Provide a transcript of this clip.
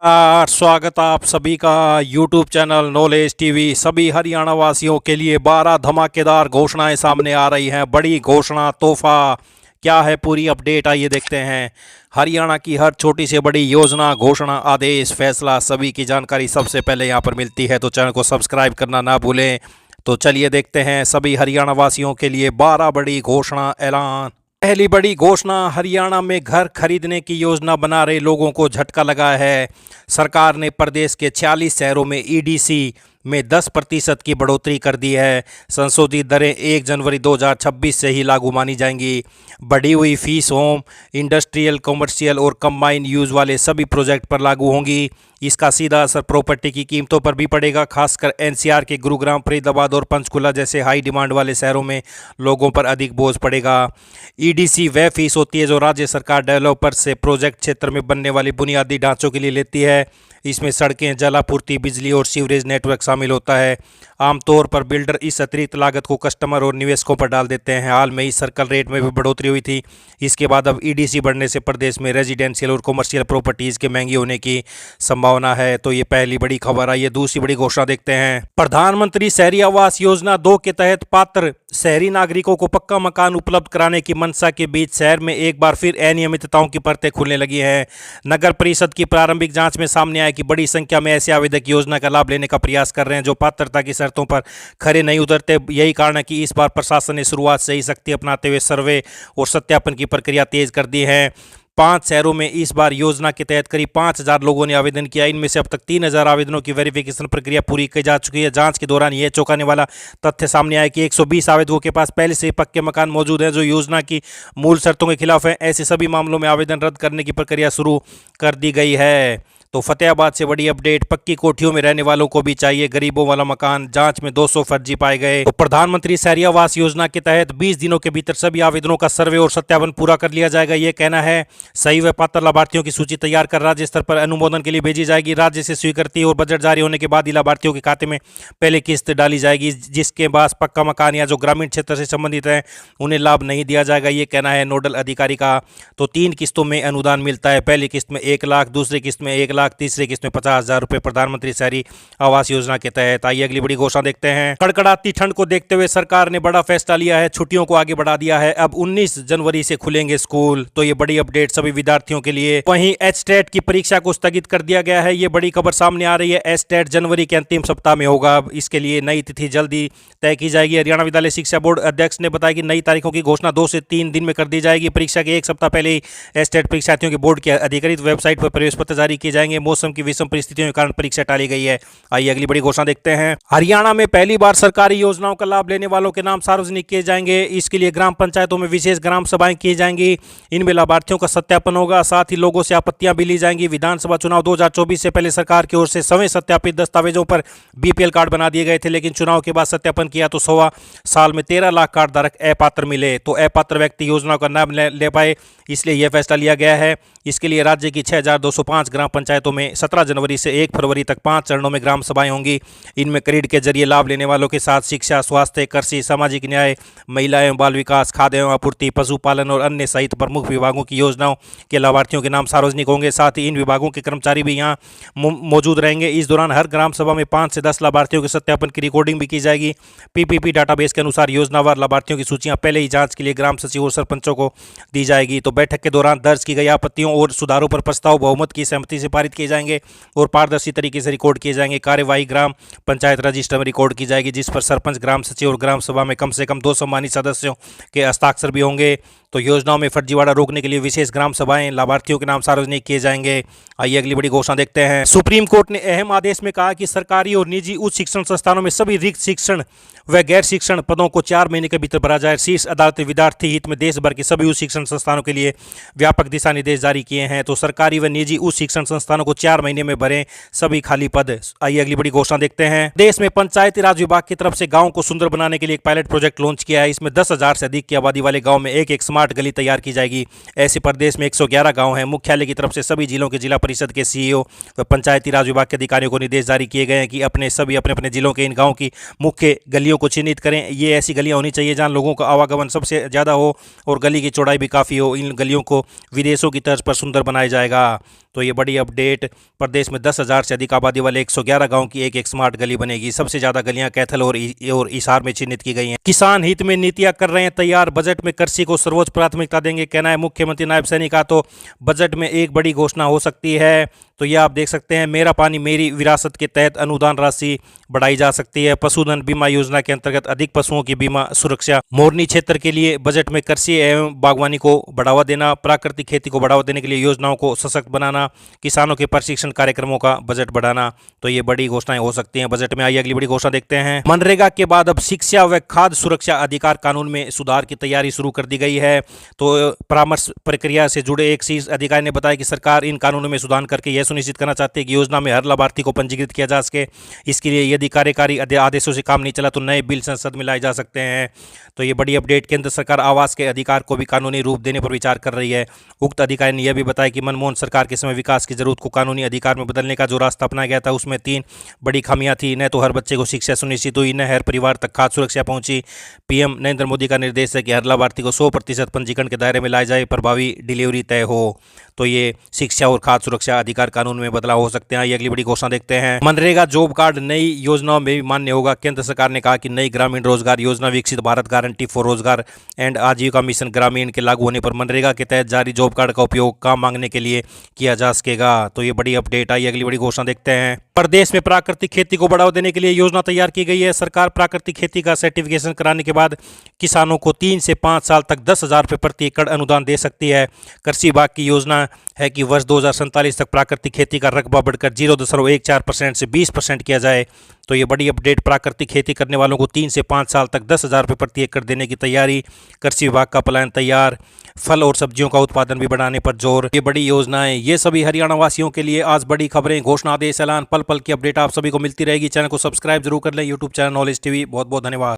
स्वागत आप सभी का YouTube चैनल नॉलेज टीवी। सभी हरियाणा वासियों के लिए 12 धमाकेदार घोषणाएं सामने आ रही हैं। बड़ी घोषणा, तोहफा क्या है, पूरी अपडेट आइए देखते हैं। हरियाणा की हर छोटी से बड़ी योजना, घोषणा, आदेश, फैसला, सभी की जानकारी सबसे पहले यहां पर मिलती है, तो चैनल को सब्सक्राइब करना ना भूलें। तो चलिए देखते हैं सभी हरियाणा वासियों के लिए 12 बड़ी घोषणा ऐलान। पहली बड़ी घोषणा, हरियाणा में घर खरीदने की योजना बना रहे लोगों को झटका लगा है। सरकार ने प्रदेश के 46 शहरों में ईडीसी में 10% की बढ़ोतरी कर दी है। संशोधित दरें 1 जनवरी 2026 से ही लागू मानी जाएंगी। बढ़ी हुई फीस होम, इंडस्ट्रियल, कमर्शियल और कंबाइन यूज वाले सभी प्रोजेक्ट पर लागू होंगी। इसका सीधा असर प्रॉपर्टी की कीमतों पर भी पड़ेगा। खासकर एनसीआर के गुरुग्राम, फरीदाबाद और पंचकुला जैसे हाई डिमांड वाले शहरों में लोगों पर अधिक बोझ पड़ेगा। ईडीसी वह फीस होती है जो राज्य सरकार डेवलपर से प्रोजेक्ट क्षेत्र में बनने वाली बुनियादी ढांचों के लिए लेती है। इसमें सड़कें, जल आपूर्ति, बिजली और सीवरेज नेटवर्क शामिल होता है। आमतौर पर बिल्डर इस अतिरिक्त लागत को कस्टमर और निवेशकों पर डाल देते हैं। हाल में ही सर्कल रेट में भी बढ़ोतरी हुई थी। इसके बाद अब ईडीसी बढ़ने से प्रदेश में रेजिडेंशियल और कमर्शियल प्रॉपर्टीज के महंगी होने की संभावना है। तो ये पहली बड़ी खबर आई है। दूसरी बड़ी घोषणा देखते हैं। प्रधानमंत्री शहरी आवास योजना 2 के तहत पात्र शहरी नागरिकों को पक्का मकान उपलब्ध कराने की मंशा के बीच शहर में एक बार फिर अनियमितताओं की परतें खुलने लगी हैं। नगर परिषद की प्रारंभिक जांच में सामने आया कि बड़ी संख्या में ऐसे आवेदक योजना का लाभ लेने का प्रयास कर रहे हैं जो पात्रता की शर्तों पर खरे नहीं उतरते। यही कारण है कि इस बार प्रशासन ने शुरुआत से ही सख्ती अपनाते हुए सर्वे और सत्यापन की प्रक्रिया तेज कर दी है। 5 शहरों में इस बार योजना के तहत करीब 5000 लोगों ने आवेदन किया। इनमें से अब तक 3000 आवेदनों की वेरिफिकेशन प्रक्रिया पूरी की जा चुकी है। जांच के दौरान यह चौंकाने वाला तथ्य सामने आया कि 120 आवेदकों के पास पहले से ही पक्के मकान मौजूद हैं जो योजना की मूल शर्तों के खिलाफ हैं। ऐसे सभी मामलों में आवेदन रद्द करने की प्रक्रिया शुरू कर दी गई है। तो फतेहाबाद से बड़ी अपडेट, पक्की कोठियों में रहने वालों को भी चाहिए गरीबों वाला मकान। जांच में 200 फर्जी पाए गए। तो प्रधानमंत्री शहरी आवास योजना के तहत 20 दिनों के भीतर सभी आवेदनों का सर्वे और सत्यापन पूरा कर लिया जाएगा। ये कहना है। सही व पात्र लाभार्थियों की सूची तैयार कर राज्य स्तर पर अनुमोदन के लिए भेजी जाएगी। राज्य से स्वीकृति और बजट जारी होने के बाद ही लाभार्थियों के खाते में पहले किस्त डाली जाएगी। जिसके पास पक्का मकान या जो ग्रामीण क्षेत्र से संबंधित है उन्हें लाभ नहीं दिया जाएगा, ये कहना है नोडल अधिकारी का। तो 3 किस्तों में अनुदान मिलता है। पहली किस्त में 1 लाख, दूसरी किस्त में 1 लाख, तीसरी किस्त में 50,000 रुपए प्रधानमंत्री शहरी आवास योजना के तहत। आइए अगली बड़ी घोषणा देखते हैं। कड़कड़ाती ठंड को देखते हुए सरकार ने बड़ा फैसला लिया है। छुट्टियों को आगे बढ़ा दिया है। अब 19 जनवरी से खुलेंगे स्कूल। तो ये बड़ी अपडेट सभी विद्यार्थियों के लिए। वहीं एचटेट की परीक्षा को स्थगित कर दिया गया है। ये बड़ी खबर सामने आ रही है। एचटेट जनवरी के अंतिम सप्ताह में होगा। इसके लिए नई तिथि जल्दी तय की जाएगी। हरियाणा विद्यालय शिक्षा बोर्ड अध्यक्ष ने बताया कि नई तारीखों की घोषणा 2 से 3 दिन में कर दी जाएगी। परीक्षा के 1 सप्ताह पहले ही एचटेट परीक्षार्थियों के बोर्ड की अधिकृत वेबसाइट पर प्रवेश पत्र जारी किए जाएंगे। मौसम की विषम परिस्थितियों के कारण परीक्षा टाली गई है। आइए अगली बड़ी घोषणा देखते हैं। हरियाणा में पहली बार सरकारी योजनाओं का लाभ लेने वालों के नाम सार्वजनिक किए जाएंगे। इसके लिए ग्राम पंचायतों में विशेष ग्राम सभाएं की जाएंगी। इनमें लाभार्थियों का सत्यापन होगा। साथ ही लोगों से आपत्तियां भी ली जाएंगी। विधानसभा चुनाव 2024 से पहले सरकार की ओर से सभी सत्यापित दस्तावेजों पर बीपीएल कार्ड बना दिए गए थे, लेकिन चुनाव के बाद सत्यापन किया तो 1.25 साल में 13 लाख कार्ड धारक अपात्र मिले। तो अपात्र व्यक्ति योजना का लाभ ले पाए, इसलिए यह फैसला लिया गया है। इसके लिए राज्य की 6205 ग्राम पंचायतों में 17 जनवरी से 1 फरवरी तक 5 चरणों में ग्राम सभाएं होंगी। इनमें क्रेडिट के जरिए लाभ लेने वालों के साथ शिक्षा, स्वास्थ्य, कृषि, सामाजिक न्याय, महिला एवं बाल विकास, खाद्य एवं आपूर्ति, पशुपालन और अन्य सहित प्रमुख विभागों की योजनाओं के लाभार्थियों के नाम सार्वजनिक होंगे। साथ ही इन विभागों के कर्मचारी भी यहाँ मौजूद रहेंगे। इस दौरान हर ग्राम सभा में 5 से 10 लाभार्थियों के सत्यापन की रिकॉर्डिंग भी की जाएगी। पीपीपी डाटाबेस के अनुसार योजनावार लाभार्थियों की सूचियां पहले ही जांच के लिए ग्राम सचिव और सरपंचों को दी जाएगी। तो बैठक के दौरान दर्ज की गई आपत्तियों और सुधारों पर प्रस्ताव बहुमत की सहमति से पारित किए जाएंगे और पारदर्शी तरीके से रिकॉर्ड किए जाएंगे। कार्यवाही ग्राम पंचायत रजिस्टर में रिकॉर्ड की जाएगी, जिस पर सरपंच, ग्राम सचिव और ग्राम सभा में कम से कम 2 सम्मानित सदस्यों के हस्ताक्षर भी होंगे। तो योजनाओं में फर्जीवाड़ा रोकने के लिए विशेष ग्राम सभाएं, लाभार्थियों के नाम सार्वजनिक किए जाएंगे। आइए अगली बड़ी घोषणा देखते हैं। सुप्रीम कोर्ट ने अहम आदेश में कहा कि सरकारी और निजी उच्च शिक्षण संस्थानों में सभी रिक्त शिक्षण व गैर शिक्षण पदों को 4 महीने के भीतर भरा जाए। शीर्ष अदालत ने विद्यार्थी हित में देश भर के सभी उच्च शिक्षण संस्थानों के लिए व्यापक दिशा निर्देश जारी किए हैं। तो सरकारी व निजी उच्च शिक्षण संस्थानों को 4 महीने में भरें सभी खाली पद। आइए अगली बड़ी घोषणा देखते हैं। देश में पंचायती राज विभाग की तरफ से गाँव को सुंदर बनाने के लिए एक पायलट प्रोजेक्ट लॉन्च किया है। इसमें 10,000 से अधिक की आबादी वाले गाँव में एक स्मार्ट स्मार्ट गली तैयार की जाएगी। ऐसे प्रदेश में 111 गांव हैं। मुख्यालय की तरफ से सभी जिलों के जिला परिषद के सीईओ व पंचायती राज विभाग के अधिकारियों को निर्देश जारी किए गए हैं कि अपने अपने जिलों के इन गाँव की मुख्य गलियों को चिन्हित करें। ये ऐसी गलियाँ होनी चाहिए जहाँ लोगों का आवागमन सबसे ज़्यादा हो और गली की चौड़ाई भी काफ़ी हो। इन गलियों को विदेशों की तर्ज पर सुंदर बनाया जाएगा। तो ये बड़ी अपडेट, प्रदेश में 10,000 से अधिक आबादी वाले 111 गांव की एक स्मार्ट गली बनेगी। सबसे ज्यादा गलियां कैथल और हिसार में चिन्हित की गई हैं। किसान हित में नीतियां कर रहे हैं तैयार, बजट में कृषि को सर्वोच्च प्राथमिकता देंगे, कहना है मुख्यमंत्री नायब सैनी का। तो बजट में एक बड़ी घोषणा हो सकती है। तो ये आप देख सकते हैं, मेरा पानी मेरी विरासत के तहत अनुदान राशि बढ़ाई जा सकती है। पशुधन बीमा योजना के अंतर्गत अधिक पशुओं की बीमा सुरक्षा। मोरनी क्षेत्र के लिए बजट में कृषि एवं बागवानी को बढ़ावा देना। प्राकृतिक खेती को बढ़ावा देने के लिए योजनाओं को सशक्त बनाना। किसानों के प्रशिक्षण कार्यक्रमों का बजट बढ़ाना। तो ये बड़ी घोषणाएं हो सकती हैं बजट में। आइए अगली बड़ी घोषणा देखते हैं। मनरेगा के बाद अब शिक्षा व खाद्य सुरक्षा अधिकार कानून में सुधार की तैयारी शुरू कर दी गई है। तो परामर्श प्रक्रिया से जुड़े एक शीर्ष अधिकारी ने बताया कि सरकार इन कानूनों में सुधार करके यह सुनिश्चित करना चाहती है कि योजना में हर लाभार्थी को पंजीकृत किया जा सके। इसके लिए यदि कार्यकारी आदेशों से काम नहीं चला तो नए बिल संसद में लाए जा सकते हैं। तो ये बड़ी अपडेट, केंद्र सरकार आवास के अधिकार को भी कानूनी रूप देने पर विचार कर रही है। उक्त अधिकारी ने यह भी बताया कि मनमोहन सरकार के समय विकास की जरूरत को कानूनी अधिकार में बदलने का जो रास्ता अपनाया गया था उसमें 3 बड़ी खामियां थी। न तो हर बच्चे को शिक्षा सुनिश्चित हुई, न हर परिवार तक खाद्य सुरक्षा पहुंची। पीएम नरेंद्र मोदी का निर्देश है कि हर लाभार्थी को 100% पंजीकरण के दायरे में लाया जाए, प्रभावी डिलीवरी तय हो। तो ये शिक्षा और खाद्य सुरक्षा अधिकार कानून में बदलाव हो सकते हैं। ये अगली बड़ी घोषणा देखते हैं। मनरेगा जॉब कार्ड नई योजनाओं में भी मान्य होगा। केंद्र सरकार ने कहा कि नई ग्रामीण रोजगार योजना विकसित भारत गारंटी फॉर रोजगार एंड आजीविका मिशन ग्रामीण के लागू होने पर मनरेगा के तहत जारी जॉब कार्ड का उपयोग काम मांगने के लिए किया जा सकेगा। तो ये बड़ी अपडेट आई। अगली बड़ी घोषणा देखते हैं। प्रदेश में प्राकृतिक खेती को बढ़ावा देने के लिए योजना तैयार की गई है। सरकार प्राकृतिक खेती का सर्टिफिकेशन कराने के बाद किसानों को 3 से 5 साल तक 10,000 रुपये प्रति एकड़ अनुदान दे सकती है। कृषि विभाग की योजना है कि वर्ष 2047 तक प्राकृतिक खेती का रकबा बढ़कर 0.14% से 20% किया जाए। तो ये बड़ी अपडेट, प्राकृतिक खेती करने वालों को 3 से 5 साल तक 10,000 रुपये प्रति एकड़ देने की तैयारी। कृषि विभाग का प्लान तैयार। फल और सब्जियों का उत्पादन भी बढ़ाने पर जोर। ये बड़ी योजनाएं, ये सभी हरियाणा वासियों के लिए आज बड़ी खबरें, घोषणा, आदेश, ऐलान, पल पल की अपडेट आप सभी को मिलती रहेगी। चैनल को सब्सक्राइब जरूर कर लें। YouTube channel knowledge TV. बहुत बहुत धन्यवाद।